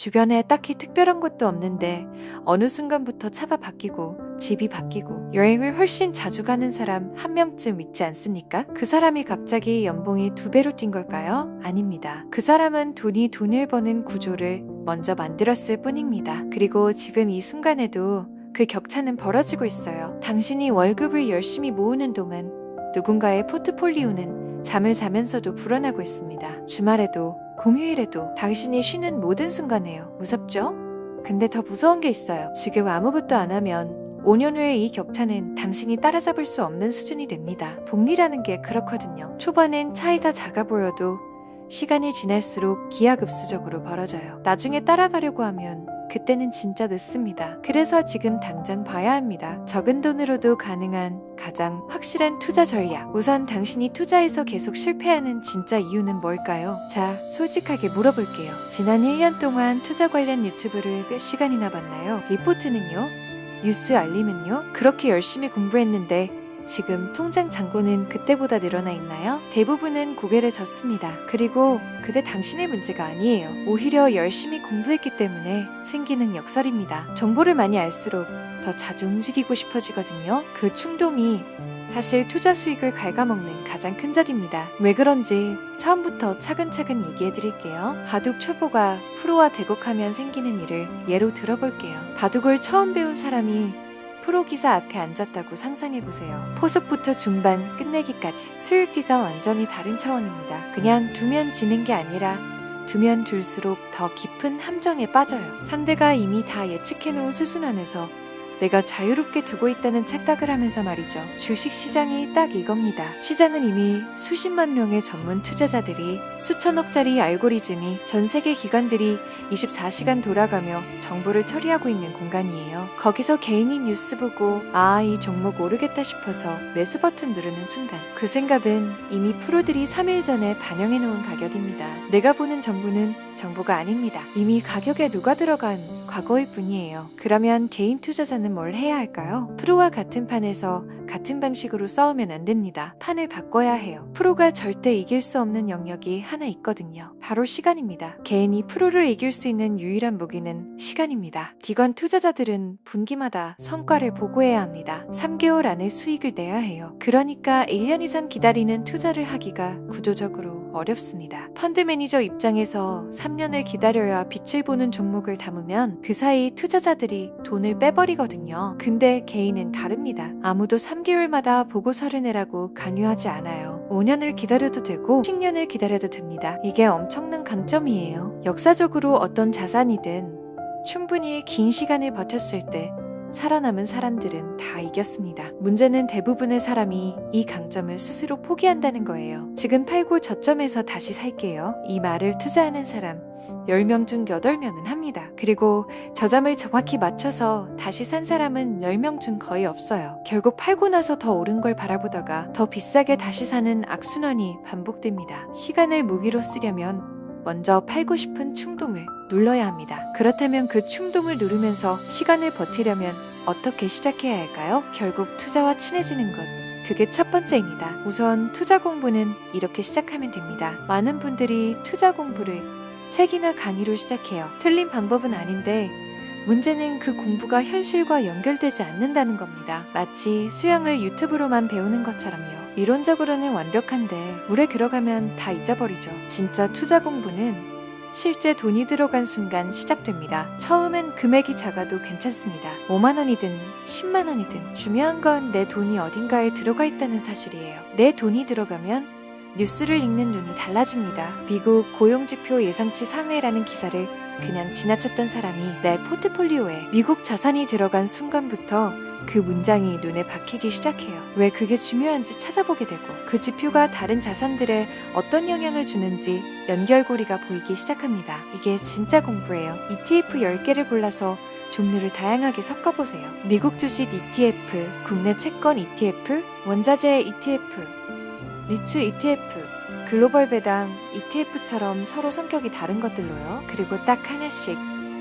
주변에 딱히 특별한 것도 없는데 어느 순간부터 차가 바뀌고 집이 바뀌고 여행을 훨씬 자주 가는 사람 한 명쯤 있지 않습니까? 그 사람이 갑자기 연봉이 2배로 뛴 걸까요? 아닙니다. 그 사람은 돈을 버는 구조를 먼저 만들었을 뿐입니다. 그리고 지금 이 순간에도 그 격차는 벌어지고 있어요. 당신이 월급을 열심히 모으는 동안 누군가의 포트폴리오는 잠을 자면서도 불어나고 있습니다. 주말에도 공휴일에도 당신이 쉬는 모든 순간에요. 무섭죠? 근데 더 무서운 게 있어요. 지금 아무것도 안 하면 5년 후에 이 격차는 당신이 따라잡을 수 없는 수준이 됩니다. 복리라는 게 그렇거든요. 초반엔 차이가 작아 보여도 시간이 지날수록 기하급수적으로 벌어져요. 나중에 따라가려고 하면 그때는 진짜 늦습니다. 그래서 지금 당장 봐야 합니다. 적은 돈으로도 가능한 가장 확실한 투자 전략. 우선 당신이 투자에서 계속 실패하는 진짜 이유는 뭘까요? 자, 솔직하게 물어볼게요. 지난 1년 동안 투자 관련 유튜브를 몇 시간이나 봤나요? 리포트는요? 뉴스 알림은요? 그렇게 열심히 공부했는데 지금 통장 잔고는 그때보다 늘어나 있나요? 대부분은 고개를 젓습니다. 그리고 그게 당신의 문제가 아니에요. 오히려 열심히 공부했기 때문에 생기는 역설입니다. 정보를 많이 알수록 더 자주 움직이고 싶어지거든요. 그 충동이 사실 투자 수익을 갉아먹는 가장 큰 적입니다. 왜 그런지 처음부터 차근차근 얘기해드릴게요. 바둑 초보가 프로와 대국하면 생기는 일을 예로 들어볼게요. 바둑을 처음 배운 사람이 프로 기사 앞에 앉았다고 상상해보세요. 포석부터 중반 끝내기까지 수읽기가 완전히 다른 차원입니다. 그냥 두면 지는 게 아니라 두면 둘수록 더 깊은 함정에 빠져요. 상대가 이미 다 예측해놓은 수준 안에서 내가 자유롭게 두고 있다는 착각을 하면서 말이죠. 주식시장이 딱 이겁니다. 시장은 이미 수십만 명의 전문 투자자들이 수천억짜리 알고리즘이 전 세계 기관들이 24시간 돌아가며 정보를 처리하고 있는 공간이에요. 거기서 개인이 뉴스 보고 이 종목 오르겠다 싶어서 매수 버튼 누르는 순간 그 생각은 이미 프로들이 3일 전에 반영해놓은 가격입니다. 내가 보는 정보는 정보가 아닙니다. 이미 가격에 녹아 들어간 과거일 뿐이에요. 그러면 개인 투자자는 뭘 해야 할까요? 프로와 같은 판에서 같은 방식으로 싸우면 안 됩니다. 판을 바꿔야 해요. 프로가 절대 이길 수 없는 영역이 하나 있거든요. 바로 시간입니다. 개인이 프로를 이길 수 있는 유일한 무기는 시간입니다. 기관 투자자들은 분기마다 성과를 보고해야 합니다. 3개월 안에 수익을 내야 해요. 그러니까 1년 이상 기다리는 투자를 하기가 구조적으로 어렵습니다. 펀드 매니저 입장에서 3년을 기다려야 빛을 보는 종목을 담으면 그 사이 투자자들이 돈을 빼버리거든요. 근데 개인은 다릅니다. 아무도 3개월마다 보고서를 내라고 강요하지 않아요. 5년을 기다려도 되고 10년을 기다려도 됩니다. 이게 엄청난 강점이에요. 역사적으로 어떤 자산이든 충분히 긴 시간을 버텼을 때 살아남은 사람들은 다 이겼습니다. 문제는 대부분의 사람이 이 강점을 스스로 포기한다는 거예요. 지금 팔고 저점에서 다시 살게요. 이 말을 투자하는 사람 10명 중 8명은 합니다. 그리고 저점을 정확히 맞춰서 다시 산 사람은 10명 중 거의 없어요. 결국 팔고 나서 더 오른 걸 바라보다가 더 비싸게 다시 사는 악순환이 반복됩니다. 시간을 무기로 쓰려면 먼저 팔고 싶은 충동을 눌러야 합니다. 그렇다면 그 충동을 누르면서 시간을 버티려면 어떻게 시작해야 할까요? 결국 투자와 친해지는 것. 그게 첫 번째입니다. 우선 투자 공부는 이렇게 시작하면 됩니다. 많은 분들이 투자 공부를 책이나 강의로 시작해요. 틀린 방법은 아닌데 문제는 그 공부가 현실과 연결되지 않는다는 겁니다. 마치 수영을 유튜브로만 배우는 것처럼요. 이론적으로는 완벽한데 물에 들어가면 다 잊어버리죠. 진짜 투자 공부는 실제 돈이 들어간 순간 시작됩니다. 처음엔 금액이 작아도 괜찮습니다. 5만 원이든 10만 원이든 중요한 건 내 돈이 어딘가에 들어가 있다는 사실이에요. 내 돈이 들어가면 뉴스를 읽는 눈이 달라집니다. 미국 고용지표 예상치 상회라는 기사를 그냥 지나쳤던 사람이 내 포트폴리오에 미국 자산이 들어간 순간부터 그 문장이 눈에 박히기 시작해요. 왜 그게 중요한지 찾아보게 되고 그 지표가 다른 자산들에 어떤 영향을 주는지 연결고리가 보이기 시작합니다. 이게 진짜 공부예요. ETF 10개를 골라서 종류를 다양하게 섞어보세요. 미국 주식 ETF, 국내 채권 ETF, 원자재 ETF, 리츠 ETF, 글로벌 배당 ETF처럼 서로 성격이 다른 것들로요. 그리고 딱 하나씩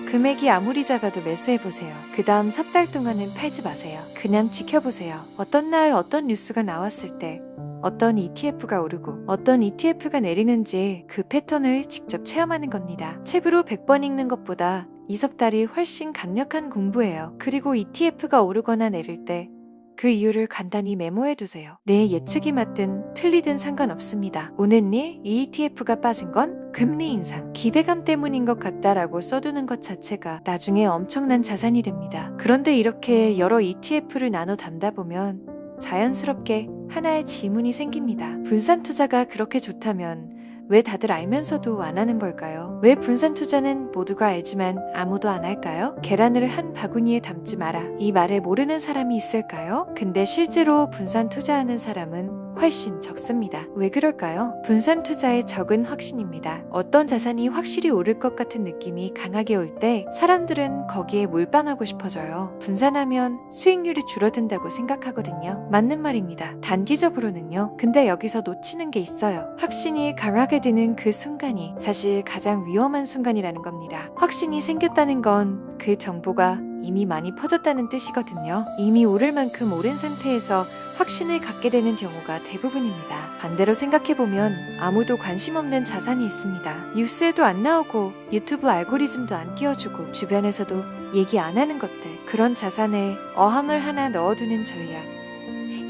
금액이 아무리 작아도 매수해보세요. 그 다음 석 달 동안은 팔지 마세요. 그냥 지켜보세요. 어떤 날 어떤 뉴스가 나왔을 때 어떤 ETF가 오르고 어떤 ETF가 내리는지 그 패턴을 직접 체험하는 겁니다. 책으로 100번 읽는 것보다 이섭달이 훨씬 강력한 공부예요. 그리고 ETF가 오르거나 내릴 때 그 이유를 간단히 메모해 두세요. 내 예측이 맞든 틀리든 상관없습니다. 오는 일 이 ETF가 빠진 건 금리 인상, 기대감 때문인 것 같다라고 써두는 것 자체가 나중에 엄청난 자산이 됩니다. 그런데 이렇게 여러 ETF를 나눠 담다 보면 자연스럽게 하나의 지문이 생깁니다. 분산 투자가 그렇게 좋다면 왜 다들 알면서도 안 하는 걸까요? 왜 분산 투자는 모두가 알지만 아무도 안 할까요? 계란을 한 바구니에 담지 마라. 이 말을 모르는 사람이 있을까요? 근데 실제로 분산 투자하는 사람은 훨씬 적습니다. 왜 그럴까요? 분산 투자의 적은 확신입니다. 어떤 자산이 확실히 오를 것 같은 느낌이 강하게 올 때 사람들은 거기에 몰빵하고 싶어져요. 분산하면 수익률이 줄어든다고 생각하거든요. 맞는 말입니다. 단기적으로는요. 근데 여기서 놓치는 게 있어요. 확신이 강하게 드는 그 순간이 사실 가장 위험한 순간이라는 겁니다. 확신이 생겼다는 건 그 정보가 이미 많이 퍼졌다는 뜻이거든요. 이미 오를 만큼 오른 상태에서 확신을 갖게 되는 경우가 대부분입니다. 반대로 생각해보면 아무도 관심 없는 자산이 있습니다. 뉴스에도 안 나오고 유튜브 알고리즘도 안 끼워주고 주변에서도 얘기 안 하는 것들, 그런 자산에 어항을 하나 넣어두는 전략.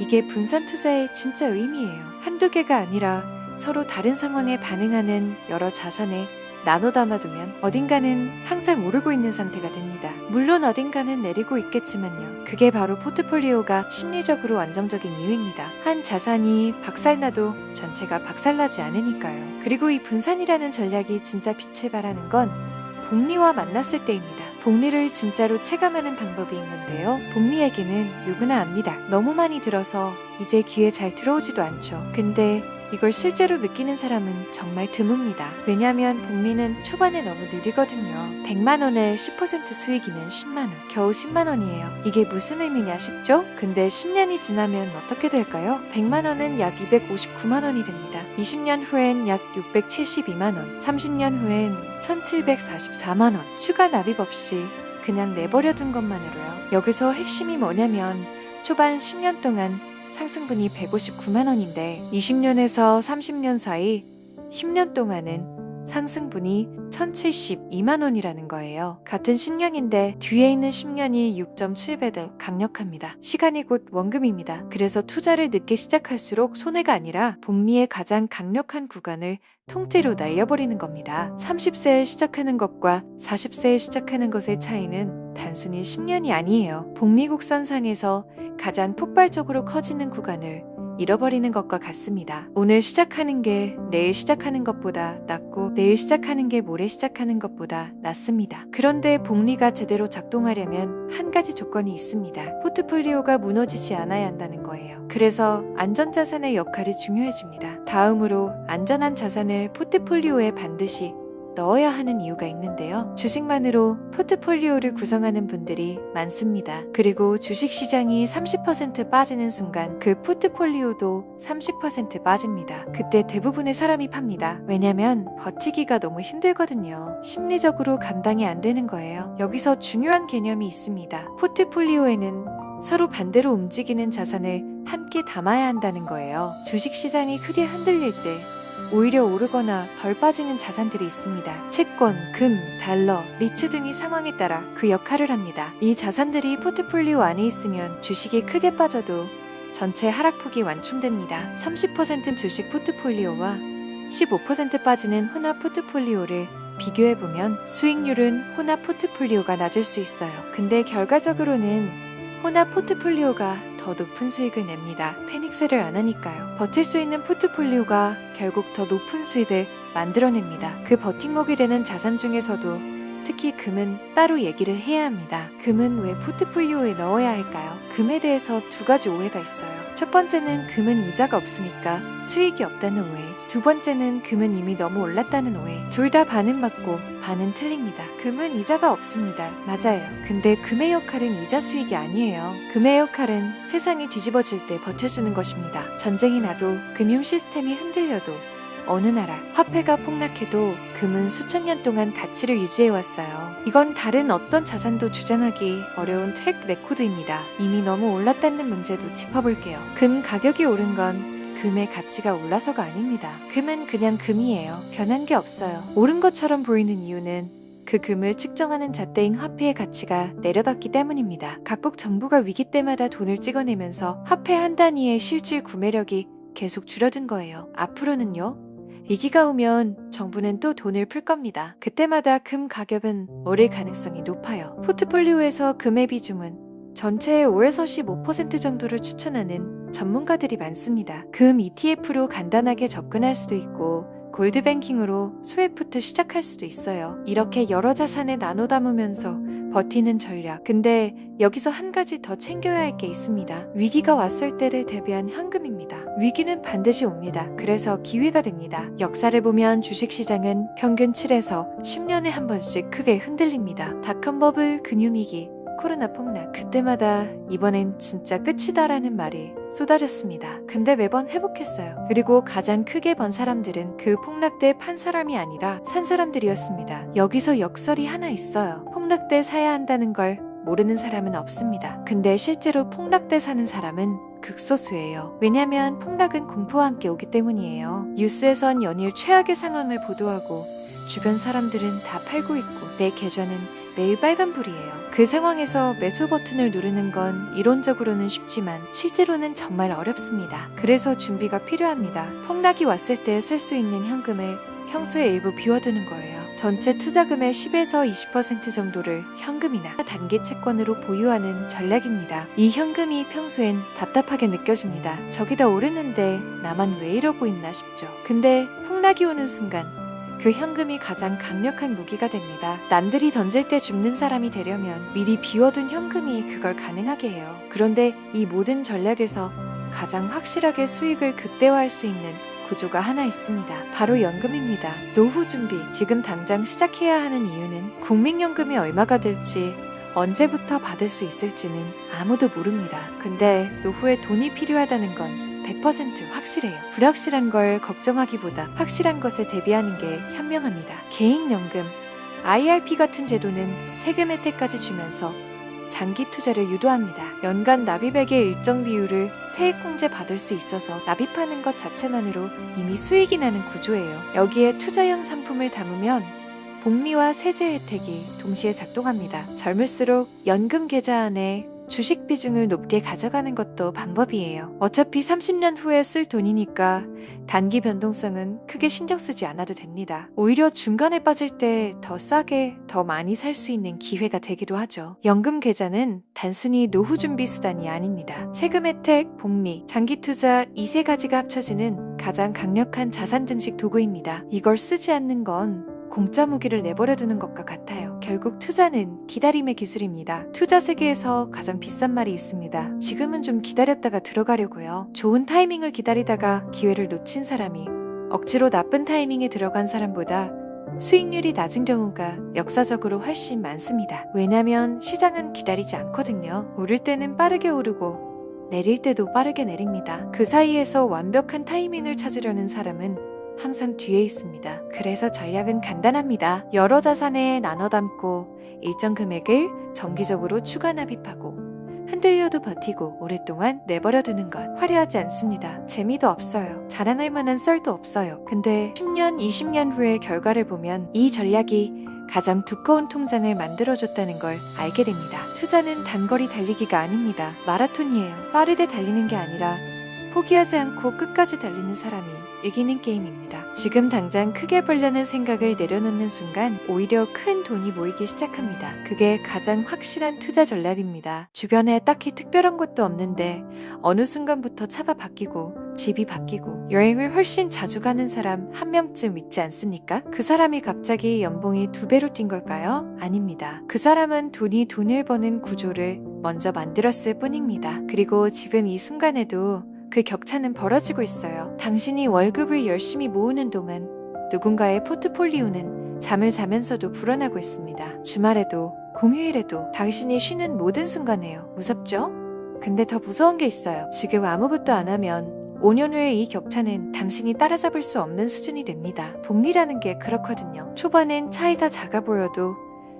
이게 분산 투자의 진짜 의미예요. 한두 개가 아니라 서로 다른 상황에 반응하는 여러 자산에 나눠 담아두면 어딘가는 항상 오르고 있는 상태가 됩니다. 물론 어딘가는 내리고 있겠지만요. 그게 바로 포트폴리오가 심리적으로 안정적인 이유입니다. 한 자산이 박살나도 전체가 박살나지 않으니까요. 그리고 이 분산이라는 전략이 진짜 빛을 발하는 건 복리와 만났을 때입니다. 복리를 진짜로 체감하는 방법이 있는데요. 복리 얘기는 누구나 압니다. 너무 많이 들어서 이제 귀에 잘 들어오지도 않죠. 근데 이걸 실제로 느끼는 사람은 정말 드뭅니다. 왜냐하면 복리는 초반에 너무 느리거든요. 100만원에 10% 수익이면 10만원, 겨우 10만원이에요. 이게 무슨 의미냐 싶죠? 근데 10년이 지나면 어떻게 될까요? 100만원은 약 259만원이 됩니다. 20년 후엔 약 672만원, 30년 후엔 1744만원, 추가 납입 없이 그냥 내버려둔 것만으로요. 여기서 핵심이 뭐냐면 초반 10년 동안 상승분이 159만원인데 20년에서 30년 사이 10년 동안은 상승분이 1072만원이라는 거예요. 같은 10년인데 뒤에 있는 10년이 6.7배 강력합니다. 시간이 곧 원금입니다. 그래서 투자를 늦게 시작할수록 손해가 아니라 복리의 가장 강력한 구간을 통째로 날려버리는 겁니다. 30세에 시작하는 것과 40세에 시작하는 것의 차이는 단순히 10년이 아니에요. 복리곡선상에서 가장 폭발적으로 커지는 구간을 잃어버리는 것과 같습니다. 오늘 시작하는 게 내일 시작하는 것보다 낫고 내일 시작하는 게 모레 시작하는 것보다 낫습니다. 그런데 복리가 제대로 작동하려면 한 가지 조건이 있습니다. 포트폴리오가 무너지지 않아야 한다는 거예요. 그래서 안전자산의 역할이 중요해집니다. 다음으로 안전한 자산을 포트폴리오에 반드시 넣어야 하는 이유가 있는데요. 주식만으로 포트폴리오를 구성하는 분들이 많습니다. 그리고 주식시장이 30% 빠지는 순간 그 포트폴리오도 30% 빠집니다. 그때 대부분의 사람이 팝니다. 왜냐면 버티기가 너무 힘들거든요. 심리적으로 감당이 안 되는 거예요. 여기서 중요한 개념이 있습니다. 포트폴리오에는 서로 반대로 움직이는 자산을 함께 담아야 한다는 거예요. 주식시장이 크게 흔들릴 때 오히려 오르거나 덜 빠지는 자산들이 있습니다. 채권, 금, 달러, 리츠 등이 상황에 따라 그 역할을 합니다. 이 자산들이 포트폴리오 안에 있으면 주식이 크게 빠져도 전체 하락폭이 완충됩니다. 30% 주식 포트폴리오와 15% 빠지는 혼합 포트폴리오를 비교해보면 수익률은 혼합 포트폴리오가 낮을 수 있어요. 근데 결과적으로는 혼합 포트폴리오가 더 높은 수익을 냅니다. 패닉셀을 안 하니까요. 버틸 수 있는 포트폴리오가 결국 더 높은 수익을 만들어냅니다. 그 버팀목이 되는 자산 중에서도 특히 금은 따로 얘기를 해야 합니다. 금은 왜 포트폴리오에 넣어야 할까요? 금에 대해서 두 가지 오해가 있어요. 첫 번째는 금은 이자가 없으니까 수익이 없다는 오해. 두 번째는 금은 이미 너무 올랐다는 오해. 둘 다 반은 맞고 반은 틀립니다. 금은 이자가 없습니다. 맞아요. 근데 금의 역할은 이자 수익이 아니에요. 금의 역할은 세상이 뒤집어질 때 버텨주는 것입니다. 전쟁이 나도 금융 시스템이 흔들려도 어느 나라 화폐가 폭락해도 금은 수천 년 동안 가치를 유지해왔어요. 이건 다른 어떤 자산도 주장하기 어려운 트랙 레코드입니다. 이미 너무 올랐다는 문제도 짚어볼게요. 금 가격이 오른 건 금의 가치가 올라서가 아닙니다. 금은 그냥 금이에요. 변한 게 없어요. 오른 것처럼 보이는 이유는 그 금을 측정하는 잣대인 화폐의 가치가 내려갔기 때문입니다. 각국 정부가 위기 때마다 돈을 찍어내면서 화폐 한 단위의 실질 구매력이 계속 줄어든 거예요. 앞으로는요. 위기가 오면 정부는 또 돈을 풀 겁니다. 그때마다 금 가격은 오를 가능성이 높아요. 포트폴리오에서 금의 비중은 전체의 5에서 15% 정도를 추천하는 전문가들이 많습니다. 금 ETF로 간단하게 접근할 수도 있고 골드뱅킹으로 스웨프트 시작할 수도 있어요. 이렇게 여러 자산에 나눠 담으면서 버티는 전략. 근데 여기서 한 가지 더 챙겨야 할 게 있습니다. 위기가 왔을 때를 대비한 현금입니다. 위기는 반드시 옵니다. 그래서 기회가 됩니다. 역사를 보면 주식시장은 평균 7에서 10년에 한 번씩 크게 흔들립니다. 닷컴 버블, 금융위기, 코로나 폭락. 그때마다 이번엔 진짜 끝이다라는 말이 쏟아졌습니다. 근데 매번 회복했어요. 그리고 가장 크게 번 사람들은 그 폭락 때 판 사람이 아니라 산 사람들이었습니다. 여기서 역설이 하나 있어요. 폭락 때 사야 한다는 걸 모르는 사람은 없습니다. 근데 실제로 폭락 때 사는 사람은 극소수예요. 왜냐면 폭락은 공포와 함께 오기 때문이에요. 뉴스에선 연일 최악의 상황을 보도하고 주변 사람들은 다 팔고 있고 내 계좌는 매일 빨간불이에요. 그 상황에서 매수 버튼을 누르는 건 이론적으로는 쉽지만 실제로는 정말 어렵습니다. 그래서 준비가 필요합니다. 폭락이 왔을 때 쓸 수 있는 현금을 평소에 일부 비워두는 거예요. 전체 투자금의 10에서 20% 정도를 현금이나 단기 채권으로 보유하는 전략입니다. 이 현금이 평소엔 답답하게 느껴집니다. 저기 다 오르는데 나만 왜 이러고 있나 싶죠. 근데 폭락이 오는 순간 그 현금이 가장 강력한 무기가 됩니다. 남들이 던질 때 줍는 사람이 되려면 미리 비워둔 현금이 그걸 가능하게 해요. 그런데 이 모든 전략에서 가장 확실하게 수익을 극대화할 수 있는 구조가 하나 있습니다. 바로 연금입니다. 노후 준비. 지금 당장 시작해야 하는 이유는 국민연금이 얼마가 될지 언제부터 받을 수 있을지는 아무도 모릅니다. 근데 노후에 돈이 필요하다는 건 100% 확실해요. 불확실한 걸 걱정하기보다 확실한 것에 대비하는 게 현명합니다. 개인연금, IRP 같은 제도는 세금 혜택까지 주면서 장기 투자를 유도합니다. 연간 납입액의 일정 비율을 세액공제 받을 수 있어서 납입하는 것 자체만으로 이미 수익이 나는 구조예요. 여기에 투자형 상품을 담으면 복리와 세제 혜택이 동시에 작동합니다. 젊을수록 연금 계좌 안에 주식 비중을 높게 가져가는 것도 방법이에요. 어차피 30년 후에 쓸 돈이니까 단기 변동성은 크게 신경 쓰지 않아도 됩니다. 오히려 중간에 빠질 때 더 싸게 더 많이 살 수 있는 기회가 되기도 하죠. 연금 계좌는 단순히 노후 준비 수단이 아닙니다. 세금 혜택, 복리, 장기 투자 이 세 가지가 합쳐지는 가장 강력한 자산 증식 도구입니다. 이걸 쓰지 않는 건 공짜 무기를 내버려 두는 것과 같아요. 결국 투자는 기다림의 기술입니다. 투자 세계에서 가장 비싼 말이 있습니다. 지금은 좀 기다렸다가 들어가려고요. 좋은 타이밍을 기다리다가 기회를 놓친 사람이 억지로 나쁜 타이밍에 들어간 사람보다 수익률이 낮은 경우가 역사적으로 훨씬 많습니다. 왜냐면 시장은 기다리지 않거든요. 오를 때는 빠르게 오르고 내릴 때도 빠르게 내립니다. 그 사이에서 완벽한 타이밍을 찾으려는 사람은 항상 뒤에 있습니다. 그래서 전략은 간단합니다. 여러 자산에 나눠 담고 일정 금액을 정기적으로 추가 납입하고 흔들려도 버티고 오랫동안 내버려 두는 것. 화려하지 않습니다. 재미도 없어요. 자랑할 만한 썰도 없어요. 근데 10년, 20년 후의 결과를 보면 이 전략이 가장 두꺼운 통장을 만들어줬다는 걸 알게 됩니다. 투자는 단거리 달리기가 아닙니다. 마라톤이에요. 빠르게 달리는 게 아니라 포기하지 않고 끝까지 달리는 사람이 이기는 게임입니다. 지금 당장 크게 벌려는 생각을 내려놓는 순간 오히려 큰 돈이 모이기 시작합니다. 그게 가장 확실한 투자 전략입니다. 주변에 딱히 특별한 것도 없는데 어느 순간부터 차가 바뀌고 집이 바뀌고 여행을 훨씬 자주 가는 사람 한 명쯤 있지 않습니까? 그 사람이 갑자기 연봉이 2배로 뛴 걸까요? 아닙니다. 그 사람은 돈을 버는 구조를 먼저 만들었을 뿐입니다. 그리고 지금 이 순간에도 그 격차는 벌어지고 있어요. 당신이 월급을 열심히 모으는 동안 누군가의 포트폴리오는 잠을 자면서도 불어나고 있습니다. 주말에도 공휴일에도 당신이 쉬는 모든 순간에요. 무섭죠? 근데 더 무서운 게 있어요. 지금 아무것도 안 하면 5년 후에 이 격차는 당신이 따라잡을 수 없는 수준이 됩니다. 복리라는 게 그렇거든요. 초반엔 차이가 작아 보여도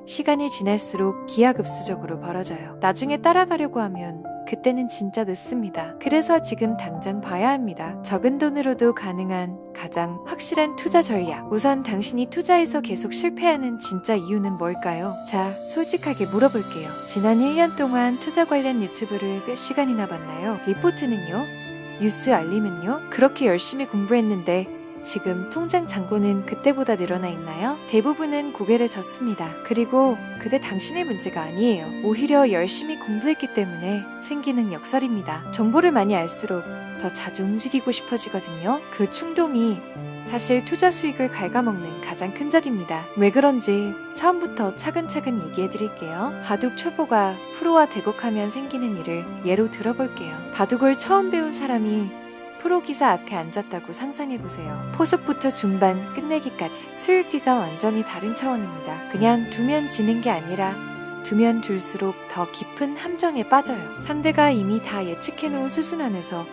시간이 지날수록 기하급수적으로 벌어져요. 나중에 따라가려고 하면 그때는 진짜 늦습니다. 그래서 지금 당장 봐야 합니다. 적은 돈으로도 가능한 가장 확실한 투자 전략. 우선 당신이 투자에서 계속 실패하는 진짜 이유는 뭘까요? 자, 솔직하게 물어볼게요. 지난 1년 동안 투자 관련 유튜브를 몇 시간이나 봤나요? 리포트는요? 뉴스 알림은요? 그렇게 열심히 공부했는데 지금 통장 잔고는 그때보다 늘어나 있나요? 대부분은 고개를 젓습니다. 그리고 그게 당신의 문제가 아니에요. 오히려 열심히 공부했기 때문에 생기는 역설입니다. 정보를 많이 알수록 더 자주 움직이고 싶어지거든요. 그 충동이 사실 투자 수익을 갉아먹는 가장 큰 적입니다. 왜 그런지 처음부터 차근차근 얘기해 드릴게요. 바둑 초보가 프로와 대국하면 생기는 일을 예로 들어볼게요. 바둑을 처음 배운 사람이 프로 기사 앞에 앉았다고 상상해보세요. 포석부터 중반 끝내기까지 수익기가 완전히 다른 차원입니다. 그냥 두면 지는 게 아니라 두면 둘수록 더 깊은 함정에 빠져요. 상대가 이미 다 예측해놓은 수순 안에서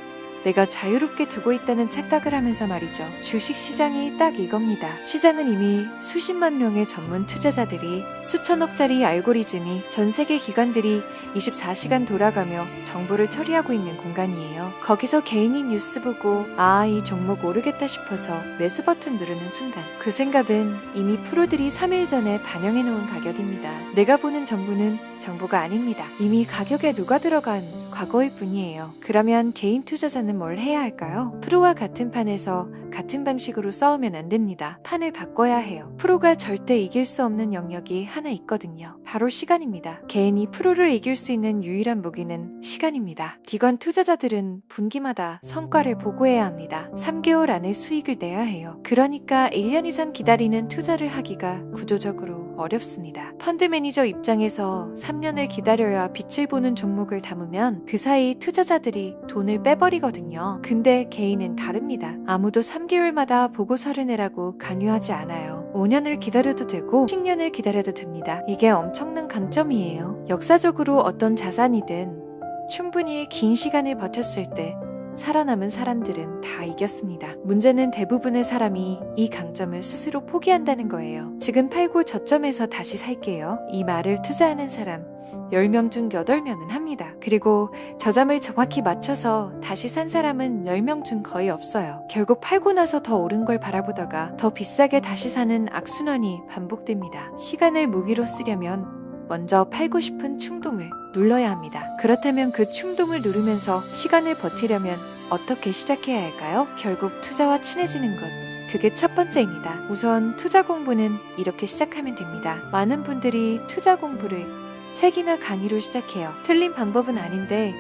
내가 자유롭게 두고 있다는 착각을 하면서 말이죠. 주식시장이 딱 이겁니다. 시장은 이미 수십만 명의 전문 투자자들이 수천억짜리 알고리즘이 전 세계 기관들이 24시간 돌아가며 정보를 처리하고 있는 공간이에요. 거기서 개인이 뉴스 보고 이 종목 오르겠다 싶어서 매수 버튼 누르는 순간 그 생각은 이미 프로들이 3일 전에 반영해놓은 가격입니다. 내가 보는 정보는 정보가 아닙니다. 이미 가격에 녹아 들어간 과거일 뿐이에요. 그러면 개인 투자자는 뭘 해야 할까요? 프로와 같은 판에서 같은 방식으로 싸우면 안 됩니다. 판을 바꿔야 해요. 프로가 절대 이길 수 없는 영역이 하나 있거든요. 바로 시간입니다. 개인이 프로를 이길 수 있는 유일한 무기는 시간입니다. 기관 투자자들은 분기마다 성과를 보고해야 합니다. 3개월 안에 수익을 내야 해요. 그러니까 1년 이상 기다리는 투자를 하기가 구조적으로 어렵습니다. 펀드 매니저 입장에서 3년을 기다려야 빛을 보는 종목을 담으면 그 사이 투자자들이 돈을 빼버리거든요. 근데 개인은 다릅니다. 아무도 3개월마다 보고서를 내라고 강요하지 않아요. 5년을 기다려도 되고 10년을 기다려도 됩니다. 이게 엄청난 강점이에요. 역사적으로 어떤 자산이든 충분히 긴 시간을 버텼을 때 살아남은 사람들은 다 이겼습니다. 문제는 대부분의 사람이 이 강점을 스스로 포기한다는 거예요. 지금 팔고 저점에서 다시 살게요. 이 말을 투자하는 사람 10명 중 8명은 합니다. 그리고 저점을 정확히 맞춰서 다시 산 사람은 10명 중 거의 없어요. 결국 팔고 나서 더 오른 걸 바라보다가 더 비싸게 다시 사는 악순환이 반복됩니다. 시간을 무기로 쓰려면 먼저 팔고 싶은 충동을 눌러야 합니다. 그렇다면 그 충동을 누르면서 시간을 버티려면 어떻게 시작해야 할까요? 결국 투자와 친해지는 것. 그게 첫 번째입니다. 우선 투자 공부는 이렇게 시작하면 됩니다. 많은 분들이 투자 공부를 책이나 강의로 시작해요. 틀린 방법은 아닌데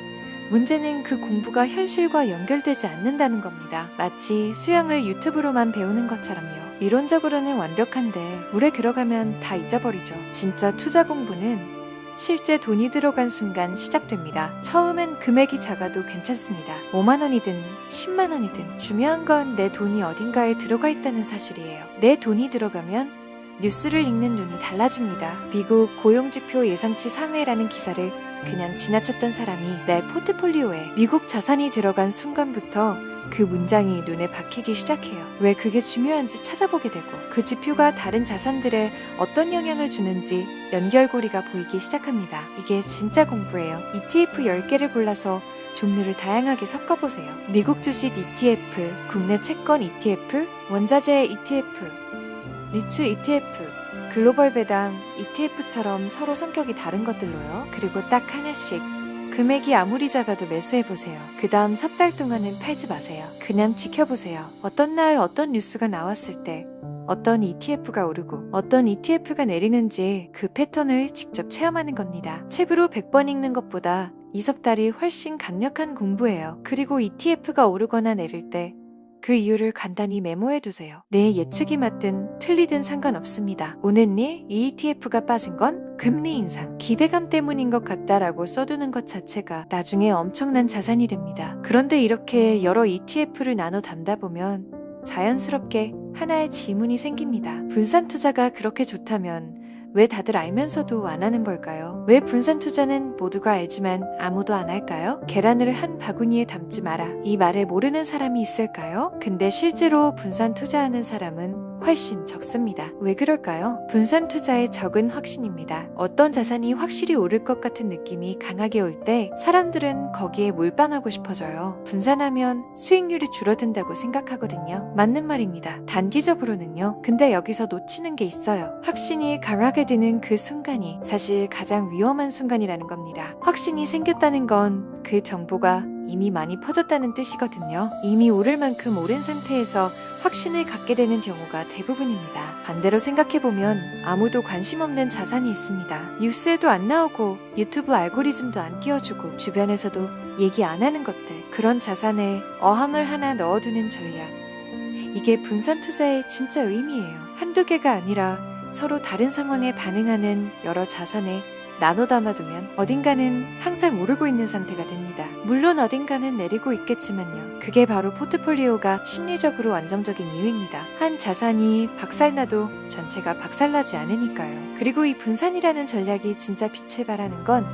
문제는 그 공부가 현실과 연결되지 않는다는 겁니다. 마치 수영을 유튜브로만 배우는 것처럼요. 이론적으로는 완벽한데 물에 들어가면 다 잊어버리죠. 진짜 투자 공부는 실제 돈이 들어간 순간 시작됩니다. 처음엔 금액이 작아도 괜찮습니다. 5만 원이든 10만 원이든 중요한 건 내 돈이 어딘가에 들어가 있다는 사실이에요. 내 돈이 들어가면 뉴스를 읽는 눈이 달라집니다. 미국 고용지표 예상치 상회라는 기사를 그냥 지나쳤던 사람이 내 포트폴리오에 미국 자산이 들어간 순간부터 그 문장이 눈에 박히기 시작해요. 왜 그게 중요한지 찾아보게 되고 그 지표가 다른 자산들에 어떤 영향을 주는지 연결고리가 보이기 시작합니다. 이게 진짜 공부예요. ETF 10개를 골라서 종류를 다양하게 섞어보세요. 미국 주식 ETF, 국내 채권 ETF, 원자재 ETF, 리츠 ETF, 글로벌 배당 ETF처럼 서로 성격이 다른 것들로요. 그리고 딱 하나씩 금액이 아무리 작아도 매수해보세요. 그 다음 석 달 동안은 팔지 마세요. 그냥 지켜보세요. 어떤 날 어떤 뉴스가 나왔을 때 어떤 ETF가 오르고 어떤 ETF가 내리는지 그 패턴을 직접 체험하는 겁니다. 책으로 100번 읽는 것보다 이 석 달이 훨씬 강력한 공부예요. 그리고 ETF가 오르거나 내릴 때 그 이유를 간단히 메모해두세요. 내 예측이 맞든 틀리든 상관없습니다. 오는니 이 ETF가 빠진 건 금리 인상, 기대감 때문인 것 같다라고 써두는 것 자체가 나중에 엄청난 자산이 됩니다. 그런데 이렇게 여러 ETF를 나눠 담다 보면 자연스럽게 하나의 지문이 생깁니다. 분산 투자가 그렇게 좋다면 왜 다들 알면서도 안 하는 걸까요? 왜 분산 투자는 모두가 알지만 아무도 안 할까요? 계란을 한 바구니에 담지 마라. 이 말을 모르는 사람이 있을까요? 근데 실제로 분산 투자하는 사람은 훨씬 적습니다. 왜 그럴까요? 분산 투자의 적은 확신입니다. 어떤 자산이 확실히 오를 것 같은 느낌이 강하게 올 때 사람들은 거기에 몰빵하고 싶어져요. 분산하면 수익률이 줄어든다고 생각하거든요. 맞는 말입니다. 단기적으로는요. 근데 여기서 놓치는 게 있어요. 확신이 강하게 드는 그 순간이 사실 가장 위험한 순간이라는 겁니다. 확신이 생겼다는 건 그 정보가 이미 많이 퍼졌다는 뜻이거든요. 이미 오를 만큼 오른 상태에서 확신을 갖게 되는 경우가 대부분입니다. 반대로 생각해보면 아무도 관심 없는 자산이 있습니다. 뉴스에도 안 나오고 유튜브 알고리즘도 안 띄워주고 주변에서도 얘기 안 하는 것들, 그런 자산에 어항을 하나 넣어두는 전략. 이게 분산 투자의 진짜 의미예요. 한두 개가 아니라 서로 다른 상황에 반응하는 여러 자산에 나눠 담아두면 어딘가는 항상 오르고 있는 상태가 됩니다. 물론 어딘가는 내리고 있겠지만요. 그게 바로 포트폴리오가 심리적으로 안정적인 이유입니다. 한 자산이 박살나도 전체가 박살나지 않으니까요. 그리고 이 분산이라는 전략이 진짜 빛을 발하는 건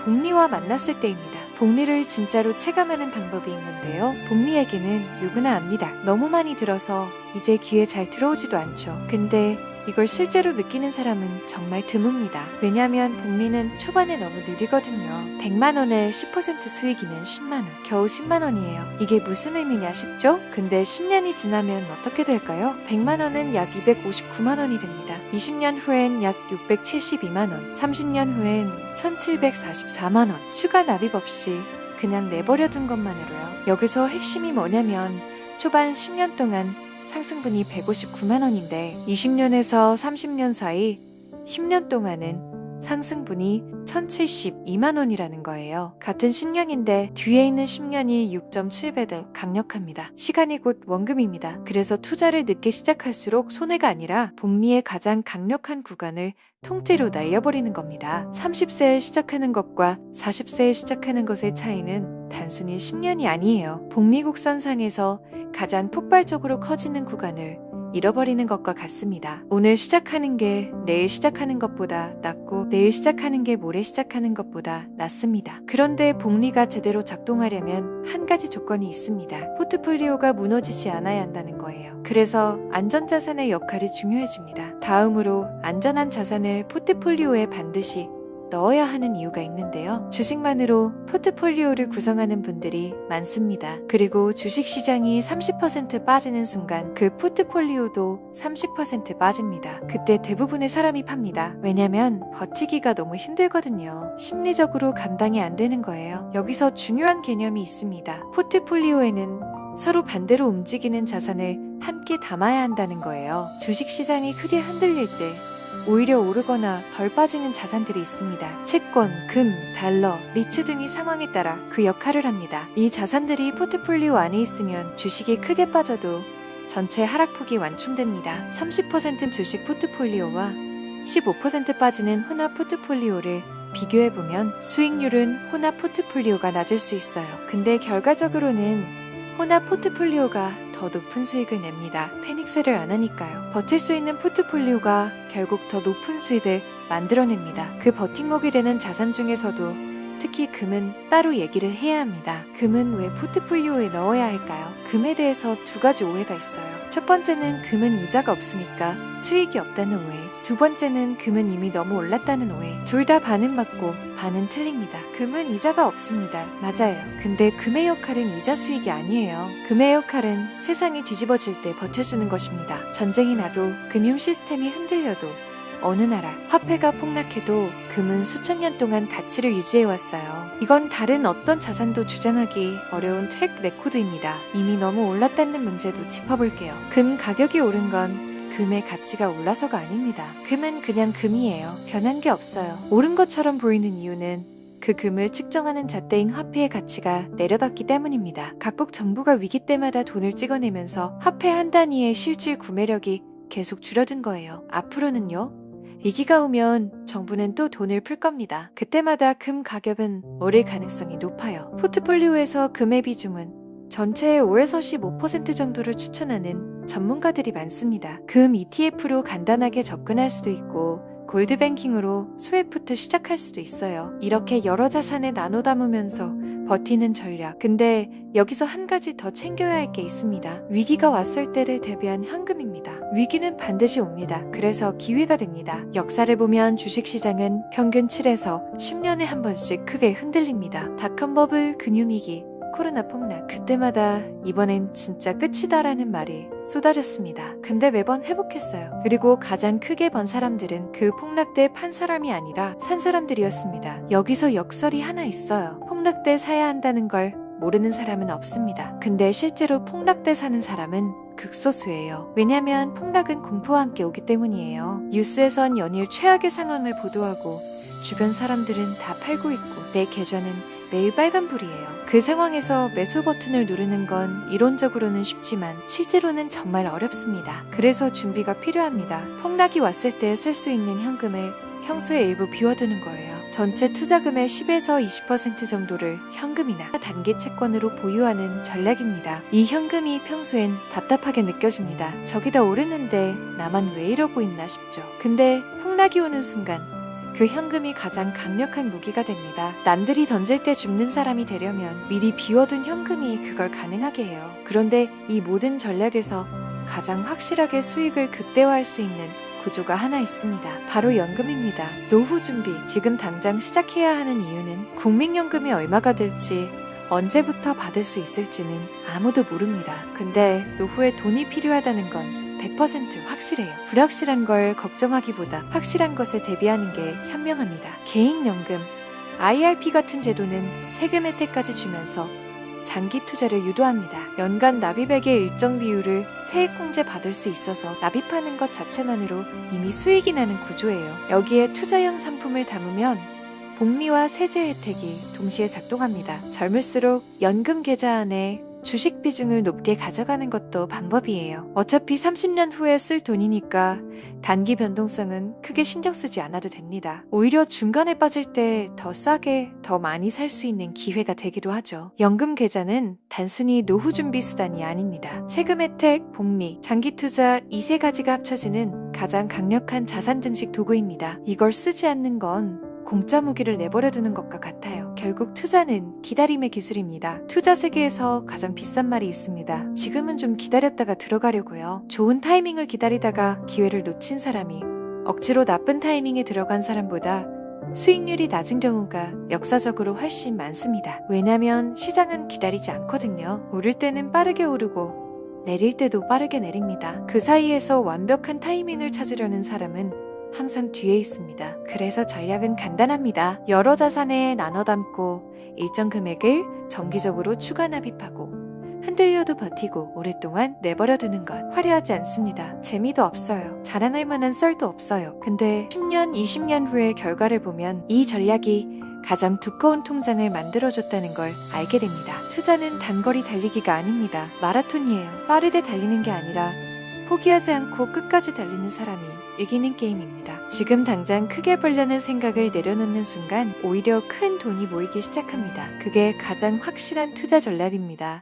복리와 만났을 때입니다. 복리를 진짜로 체감하는 방법이 있는데요. 복리 얘기는 누구나 압니다. 너무 많이 들어서 이제 귀에 잘 들어오지도 않죠. 근데 이걸 실제로 느끼는 사람은 정말 드뭅니다. 왜냐하면 복리는 초반에 너무 느리거든요. 100만 원에 10% 수익이면 10만 원. 겨우 10만 원이에요. 이게 무슨 의미냐 싶죠? 근데 10년이 지나면 어떻게 될까요? 100만 원은 약 259만 원이 됩니다. 20년 후엔 약 672만 원. 30년 후엔 1744만 원. 추가 납입 없이 그냥 내버려둔 것만으로요. 여기서 핵심이 뭐냐면 초반 10년 동안 상승분이 159만 원인데 20년에서 30년 사이 10년 동안은 상승분이 1072만 원이라는 거예요. 같은 10년인데 뒤에 있는 10년이 6.7배 강력합니다. 시간이 곧 원금입니다. 그래서 투자를 늦게 시작할수록 손해가 아니라 복리의 가장 강력한 구간을 통째로 날려버리는 겁니다. 30세에 시작하는 것과 40세에 시작하는 것의 차이는 단순히 10년이 아니에요. 복리곡선상에서 가장 폭발적으로 커지는 구간을 잃어버리는 것과 같습니다. 오늘 시작하는 게 내일 시작하는 것보다 낫고 내일 시작하는 게 모레 시작하는 것보다 낫습니다. 그런데 복리가 제대로 작동하려면 한 가지 조건이 있습니다. 포트폴리오가 무너지지 않아야 한다는 거예요. 그래서 안전자산의 역할이 중요해집니다. 다음으로 안전한 자산을 포트폴리오에 반드시 넣어야 하는 이유가 있는데요. 주식만으로 포트폴리오를 구성하는 분들이 많습니다. 그리고 주식시장이 30% 빠지는 순간 그 포트폴리오도 30% 빠집니다. 그때 대부분의 사람이 팝니다. 왜냐면 버티기가 너무 힘들거든요. 심리적으로 감당이 안 되는 거예요. 여기서 중요한 개념이 있습니다. 포트폴리오에는 서로 반대로 움직이는 자산을 함께 담아야 한다는 거예요. 주식시장이 크게 흔들릴 때 오히려 오르거나 덜 빠지는 자산들이 있습니다. 채권, 금, 달러, 리츠 등이 상황에 따라 그 역할을 합니다. 이 자산들이 포트폴리오 안에 있으면 주식이 크게 빠져도 전체 하락폭이 완충됩니다. 30% 주식 포트폴리오와 15% 빠지는 혼합 포트폴리오를 비교해보면 수익률은 혼합 포트폴리오가 낮을 수 있어요. 근데 결과적으로는 혼합 포트폴리오가 더 높은 수익을 냅니다. 패닉셀을 안 하니까요. 버틸 수 있는 포트폴리오가 결국 더 높은 수익을 만들어냅니다. 그 버팀목이 되는 자산 중에서도 특히 금은 따로 얘기를 해야 합니다. 금은 왜 포트폴리오에 넣어야 할까요? 금에 대해서 두 가지 오해가 있어요. 첫 번째는 금은 이자가 없으니까 수익이 없다는 오해. 두 번째는 금은 이미 너무 올랐다는 오해. 둘 다 반은 맞고 반은 틀립니다. 금은 이자가 없습니다. 맞아요. 근데 금의 역할은 이자 수익이 아니에요. 금의 역할은 세상이 뒤집어질 때 버텨주는 것입니다. 전쟁이 나도 금융 시스템이 흔들려도 어느 나라 화폐가 폭락해도 금은 수천 년 동안 가치를 유지해왔어요. 이건 다른 어떤 자산도 주장하기 어려운 트랙 레코드입니다. 이미 너무 올랐다는 문제도 짚어볼게요. 금 가격이 오른 건 금의 가치가 올라서가 아닙니다. 금은 그냥 금이에요. 변한 게 없어요. 오른 것처럼 보이는 이유는 그 금을 측정하는 잣대인 화폐의 가치가 내려갔기 때문입니다. 각국 정부가 위기 때마다 돈을 찍어내면서 화폐 한 단위의 실질 구매력이 계속 줄어든 거예요. 앞으로는요? 위기가 오면 정부는 또 돈을 풀 겁니다. 그때마다 금 가격은 오를 가능성이 높아요. 포트폴리오에서 금의 비중은 전체의 5에서 15% 정도를 추천하는 전문가들이 많습니다. 금 ETF로 간단하게 접근할 수도 있고 골드뱅킹으로 스웨프트 시작할 수도 있어요. 이렇게 여러 자산에 나눠 담으면서 버티는 전략. 근데 여기서 한 가지 더 챙겨야 할 게 있습니다. 위기가 왔을 때를 대비한 현금입니다. 위기는 반드시 옵니다. 그래서 기회가 됩니다. 역사를 보면 주식시장은 평균 7에서 10년에 한 번씩 크게 흔들립니다. 닷컴 버블, 금융위기, 코로나 폭락. 그때마다 이번엔 진짜 끝이다라는 말이 쏟아졌습니다. 근데 매번 회복했어요. 그리고 가장 크게 번 사람들은 그 폭락 때 판 사람이 아니라 산 사람들이었습니다. 여기서 역설이 하나 있어요. 폭락 때 사야 한다는 걸 모르는 사람은 없습니다. 근데 실제로 폭락 때 사는 사람은 극소수예요. 왜냐면 폭락은 공포와 함께 오기 때문이에요. 뉴스에선 연일 최악의 상황을 보도하고 주변 사람들은 다 팔고 있고 내 계좌는 매일 빨간불이에요. 그 상황에서 매수 버튼을 누르는 건 이론적으로는 쉽지만 실제로는 정말 어렵습니다. 그래서 준비가 필요합니다. 폭락이 왔을 때 쓸 수 있는 현금을 평소에 일부 비워두는 거예요. 전체 투자금의 10에서 20% 정도를 현금이나 단기 채권으로 보유하는 전략입니다. 이 현금이 평소엔 답답하게 느껴집니다. 저기 다 오르는데 나만 왜 이러고 있나 싶죠. 근데 폭락이 오는 순간 그 현금이 가장 강력한 무기가 됩니다. 남들이 던질 때 죽는 사람이 되려면 미리 비워둔 현금이 그걸 가능하게 해요. 그런데 이 모든 전략에서 가장 확실하게 수익을 극대화할 수 있는 구조가 하나 있습니다. 바로 연금입니다. 노후 준비. 지금 당장 시작해야 하는 이유는 국민연금이 얼마가 될지 언제부터 받을 수 있을지는 아무도 모릅니다. 근데 노후에 돈이 필요하다는 건 100% 확실해요. 불확실한 걸 걱정하기보다 확실한 것에 대비하는 게 현명합니다. 개인연금, IRP 같은 제도는 세금 혜택까지 주면서 장기 투자를 유도합니다. 연간 납입액의 일정 비율을 세액공제 받을 수 있어서 납입하는 것 자체만으로 이미 수익이 나는 구조예요. 여기에 투자형 상품을 담으면 복리와 세제 혜택이 동시에 작동합니다. 젊을수록 연금 계좌 안에 주식 비중을 높게 가져가는 것도 방법이에요. 어차피 30년 후에 쓸 돈이니까 단기 변동성은 크게 신경 쓰지 않아도 됩니다. 오히려 중간에 빠질 때 더 싸게 더 많이 살 수 있는 기회가 되기도 하죠. 연금 계좌는 단순히 노후 준비 수단이 아닙니다. 세금 혜택, 복리, 장기 투자 이 세 가지가 합쳐지는 가장 강력한 자산 증식 도구입니다. 이걸 쓰지 않는 건 공짜 무기를 내버려 두는 것과 같아요. 결국 투자는 기다림의 기술입니다. 투자 세계에서 가장 비싼 말이 있습니다. 지금은 좀 기다렸다가 들어가려고요. 좋은 타이밍을 기다리다가 기회를 놓친 사람이 억지로 나쁜 타이밍에 들어간 사람보다 수익률이 낮은 경우가 역사적으로 훨씬 많습니다. 왜냐면 시장은 기다리지 않거든요. 오를 때는 빠르게 오르고 내릴 때도 빠르게 내립니다. 그 사이에서 완벽한 타이밍을 찾으려는 사람은 항상 뒤에 있습니다. 그래서 전략은 간단합니다. 여러 자산에 나눠 담고 일정 금액을 정기적으로 추가 납입하고 흔들려도 버티고 오랫동안 내버려 두는 것. 화려하지 않습니다. 재미도 없어요. 자랑할 만한 썰도 없어요. 근데 10년, 20년 후의 결과를 보면 이 전략이 가장 두꺼운 통장을 만들어줬다는 걸 알게 됩니다. 투자는 단거리 달리기가 아닙니다. 마라톤이에요. 빠르게 달리는 게 아니라 포기하지 않고 끝까지 달리는 사람이 이기는 게임입니다. 지금 당장 크게 벌려는 생각을 내려놓는 순간 오히려 큰 돈이 모이기 시작합니다. 그게 가장 확실한 투자 전략입니다.